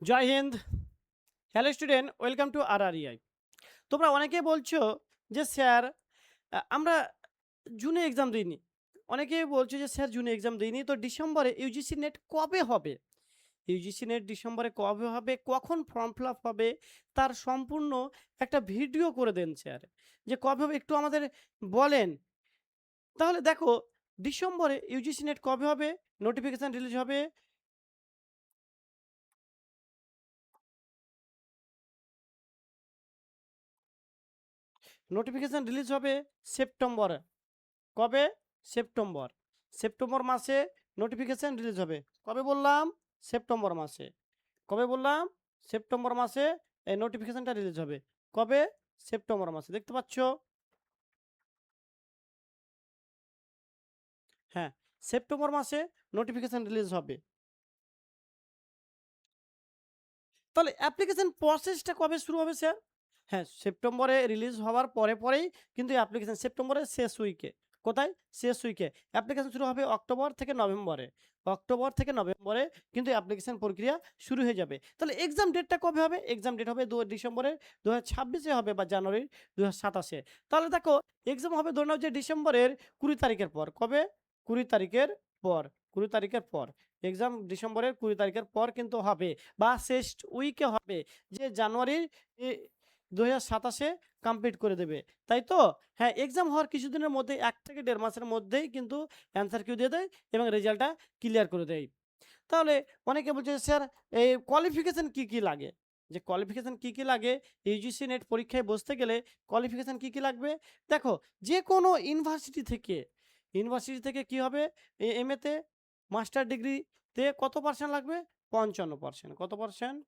Joy Hind. Hello student, welcome to RREI। তোমরা অনেকেই বলছো যে স্যার আমরা জুনে এক্সাম দিইনি। অনেকেই বলছো যে স্যার জুনে এক্সাম দিইনি, তো ডিসেম্বরে ইউজিসি নেট কবে হবে? ইউজিসি নেট ডিসেম্বরে কবে হবে, কখন ফর্ম ফিল আপ হবে, তার সম্পূর্ণ একটা ভিডিও করে দেন স্যার। যে কবে হবে একটু আমাদের বলেন। তাহলে দেখো, ডিসেম্বরে ইউজিসি নেট কবে হবে, নোটিফিকেশান রিলিজ হবে সেপ্টেম্বরে। কবে? সেপ্টেম্বর। সেপ্টেম্বর মাসে নোটিফিকেশান রিলিজ হবে। কবে বললাম? সেপ্টেম্বর মাসে। কবে বললাম? সেপ্টেম্বর মাসে এই নোটিফিকেশানটা রিলিজ হবে। কবে? সেপ্টেম্বর মাসে। দেখতে পাচ্ছ? হ্যাঁ, সেপ্টেম্বর মাসে নোটিফিকেশান রিলিজ হবে। তাহলে অ্যাপ্লিকেশন প্রসেসটা কবে শুরু হবে স্যার? হ্যাঁ, সেপ্টেম্বরে রিলিজ হওয়ার পরেই কিন্তু অ্যাপ্লিকেশন সেপ্টেম্বরের শেষ উইকে। কোথায়? শেষ উইকে। অ্যাপ্লিকেশন শুরু হবে অক্টোবর থেকে নভেম্বরে। অক্টোবর থেকে নভেম্বরে কিন্তু অ্যাপ্লিকেশন প্রক্রিয়া শুরু হয়ে যাবে। তাহলে এক্সাম ডেটটা কবে হবে? এক্সাম ডেট হবে ডিসেম্বরের 2026-এ হবে বা জানুয়ারির 2027-এ। তাহলে দেখো, এক্সাম হবে ধরে নাও যে ডিসেম্বরের 20 তারিখের পর। কবে? 20 তারিখের পর। 20 তারিখের পর। এক্সাম ডিসেম্বরের 20 তারিখের পর কিন্তু হবে, বা শেষ উইকে হবে, যে জানুয়ারির 2027-এ কমপ্লিট করে দেবে, তাই তো? হ্যাঁ, এক্সাম হওয়ার কিছুদিনের মধ্যে 1 থেকে 1.5 মাসের মধ্যেই কিন্তু অ্যান্সার কিউ দিয়ে দেয় এবং রেজাল্টটা ক্লিয়ার করে দেয়। তাহলে অনেকে বলছে স্যার এই কোয়ালিফিকেশন কি কি লাগে? যে কোয়ালিফিকেশন কি কি লাগে, ইউজিসি নেট পরীক্ষায় বসতে গেলে কোয়ালিফিকেশন কি কি লাগবে? দেখো, যে কোনো ইউনিভার্সিটি থেকে কি হবে, এমএতে মাস্টার ডিগ্রিতে কত পার্সেন্ট লাগবে? 55%। কত পার্সেন্ট?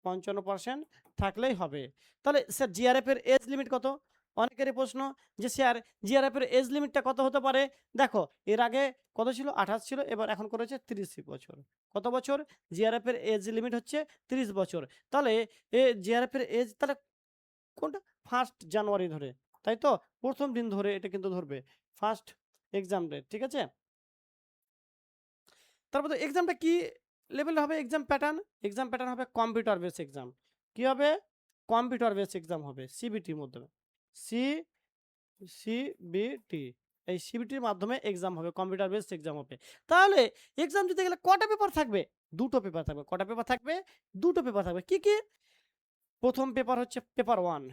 55% থাকলেই হবে। তাহলে স্যার জিআরএফ এর এজ লিমিট কত? অনেকেরই প্রশ্ন যে স্যার জিআরএফ এর এজ লিমিটটা কত হতে পারে? দেখো, এর আগে কত ছিল? 28 ছিল, এবার এখন করেছে 30 বছর। কত বছর? জিআরএফ এর এজ লিমিট হচ্ছে 30 বছর। তাহলে জিআরএফ এর এজ তাহলে কোনটা? 1 জানুয়ারি ধরে, তাই তো? প্রথম দিন ধরে এটা কিন্তু ধরবে, ফার্স্ট এক্সাম ডেট, ঠিক আছে? তারপর তো এক্সামটা কি লেভেলে হবে? এক্সাম প্যাটার্ন হবে কম্পিউটার বেস এক্সাম। কি হবে? কম্পিউটার বেস এক্সাম হবে, সিবিটির মাধ্যমে। সি সিবিটি, এই সিবিটির মাধ্যমে এক্সাম হবে, কম্পিউটার বেসড এক্সাম হবে। তাহলে এক্সাম দিতে গেলে কটা পেপার থাকবে? দুটো পেপার থাকবে। কটা পেপার থাকবে? দুটো পেপার থাকবে। কি কি? প্রথম পেপার হচ্ছে পেপার ওয়ান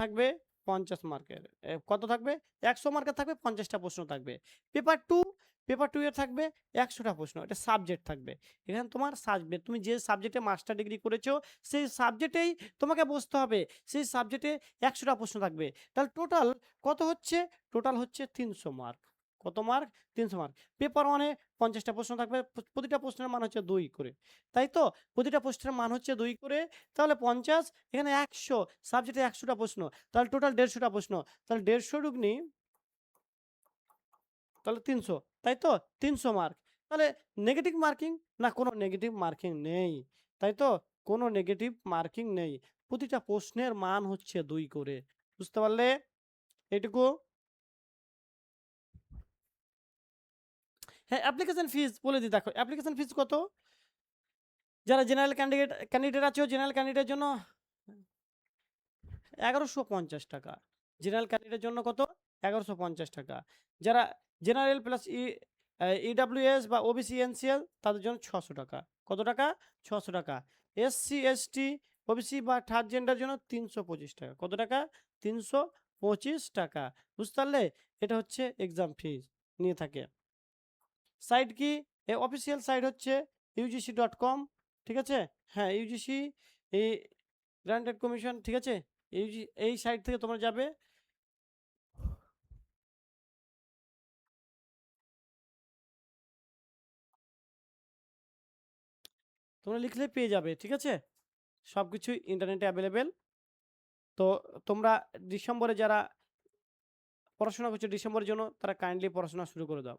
থাকবে 50 মার্কের। কত থাকবে? 100 মার্কের থাকবে, 50টা প্রশ্ন থাকবে। পেপার 2, পেপার 2 এর থাকবে 100টা প্রশ্ন। এটা সাবজেক্ট থাকবে। এখানে তোমার সাবজেক্ট, তুমি যে সাবজেক্টে মাস্টার ডিগ্রি করেছো সেই সাবজেক্টেই তোমাকে বসতে হবে। সেই সাবজেক্টে 100টা প্রশ্ন থাকবে। তাহলে টোটাল কত হচ্ছে? টোটাল হচ্ছে 300 মার্ক। কত মার্ক? 300 মার্ক। পেপার ওয়ানে 50টা প্রশ্ন থাকবে, প্রতিটা প্রশ্নের মান হচ্ছে 2 করে, তাই তো? প্রতিটা প্রশ্নের মান হচ্ছে 2 করে। তাহলে 50, এখানে 100, সাবজেক্টে 100টা প্রশ্ন, তাহলে টোটাল 150টা প্রশ্ন। তাহলে 150 দুগুনি, তাহলে 300, তাই তো? 300 মার্ক। তাহলে নেগেটিভ মার্কিং? না, কোনো নেগেটিভ মার্কিং নেই, তাই তো? কোনো নেগেটিভ মার্কিং নেই। প্রতিটা প্রশ্নের মান হচ্ছে 2 করে। বুঝতে পারলে এইটুকু? হ্যাঁ, অ্যাপ্লিকেশন ফিস বলে দিই। দেখো, অ্যাপ্লিকেশন ফিস কত? যারা জেনারেল ক্যান্ডিডেট আছো, জেনারেল ক্যান্ডিডেটের জন্য 1150 টাকা। জেনারেল ক্যান্ডিডেটের জন্য কত? 1150 টাকা। যারা জেনারেল প্লাস ইডাব্লিউএস বা ওবিসি এনসিএল, তাদের জন্য 600 টাকা। কত টাকা? 600 টাকা। এসসি এসটি ওবিসি বা থার্ড জেন্ডার জন্য 325 টাকা। কত টাকা? 325 টাকা। বুঝতে পারলে? এটা হচ্ছে এক্সাম ফিজ নিয়ে থাকে। সাইট কি? অফিসিয়াল সাইট হচ্ছে UGC.com, ঠিক আছে? হ্যাঁ, ইউজিসি এই গ্রান্টেড কমিশন, ঠিক আছে? এই সাইট থেকে তোমরা যাবে। তোমরা লিখলে পেয়ে যাবে, ঠিক আছে? সব কিছুই ইন্টারনেটে অ্যাভেলেবেল। তো তোমরা ডিসেম্বরে যারা পড়াশোনা করছো ডিসেম্বরের জন্য, তারা কাইন্ডলি পড়াশোনা শুরু করে দাও।